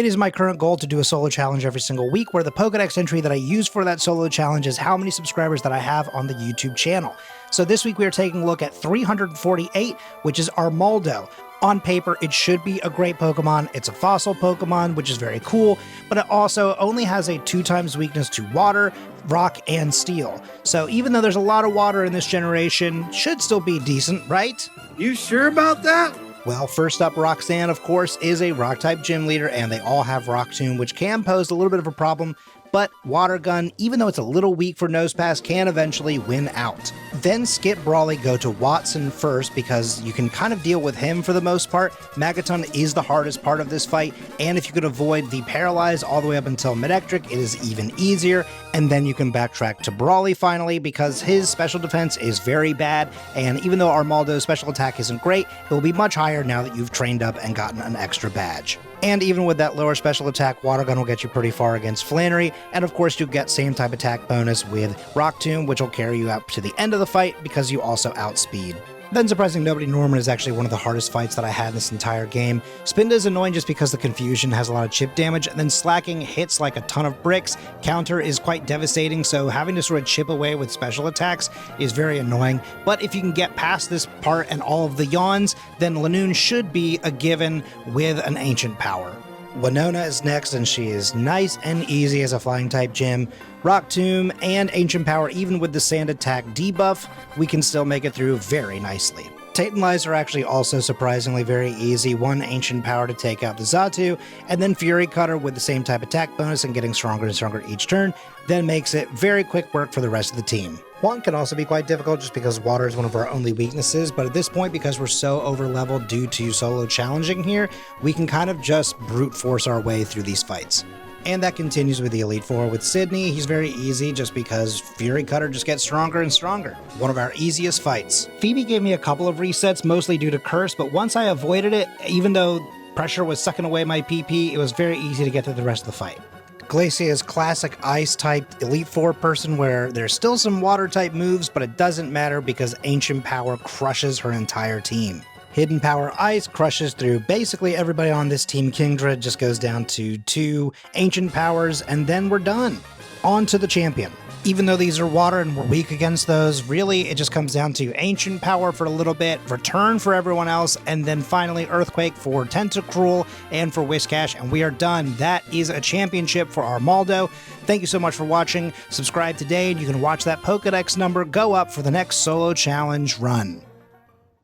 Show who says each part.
Speaker 1: It is my current goal to do a solo challenge every single week where the Pokédex entry that I use for that solo challenge is how many subscribers that I have on the YouTube channel. So this week we are taking a look at 348, which is Armaldo. On paper, it should be a great Pokemon. It's a fossil Pokemon, which is very cool, but it also only has a 2x weakness to water, rock, and steel. So even though there's a lot of water in this generation, should still be decent, right?
Speaker 2: You sure about that?
Speaker 1: Well, first up, Roxanne, of course, is a Rock-type gym leader, and they all have Rock Tomb, which can pose a little bit of a problem, but Water Gun, even though it's a little weak for Nosepass, can eventually win out. Then Skip, Brawly go to Watson first because you can kind of deal with him for the most part. Magaton is the hardest part of this fight, and if you could avoid the Paralyze all the way up until Midectric, it is even easier, and then you can backtrack to Brawly finally because his special defense is very bad, and even though Armaldo's special attack isn't great, it will be much higher now that you've trained up and gotten an extra badge. And even with that lower special attack, Water Gun will get you pretty far against Flannery, and of course you get same type attack bonus with Rock Tomb, which will carry you out to the end of the fight because you also outspeed. Then surprising nobody, Norman is actually one of the hardest fights that I had in this entire game. Spinda is annoying just because the confusion has a lot of chip damage, and then Slacking hits like a ton of bricks. Counter is quite devastating, so having to sort of chip away with special attacks is very annoying. But if you can get past this part and all of the yawns, then Lanoon should be a given with an ancient power. Winona is next, and she is nice and easy as a flying type gym. Rock Tomb and Ancient Power, even with the Sand Attack debuff, we can still make it through very nicely. Titanize are actually also surprisingly very easy. One Ancient Power to take out the Xatu, and then Fury Cutter with the same type attack bonus and getting stronger and stronger each turn, then makes it very quick work for the rest of the team. One can also be quite difficult just because water is one of our only weaknesses, but at this point, because we're so over-leveled due to solo challenging here, we can kind of just brute force our way through these fights. And that continues with the Elite Four. With Sydney, he's very easy just because Fury Cutter just gets stronger and stronger. One of our easiest fights. Phoebe gave me a couple of resets, mostly due to Curse, but once I avoided it, even though pressure was sucking away my PP, it was very easy to get through the rest of the fight. Glacia is classic Ice-type Elite Four person where there's still some Water-type moves, but it doesn't matter because Ancient Power crushes her entire team. Hidden Power Ice crushes through basically everybody on this team. Kingdra just goes down to 2 Ancient Powers, and then we're done. On to the champion. Even though these are water and we're weak against those, really it just comes down to Ancient Power for a little bit, Return for everyone else, and then finally Earthquake for Tentacruel and for Whiscash, and we are done. That is a championship for Armaldo. Thank you so much for watching. Subscribe today and you can watch that Pokédex number go up for the next solo challenge run.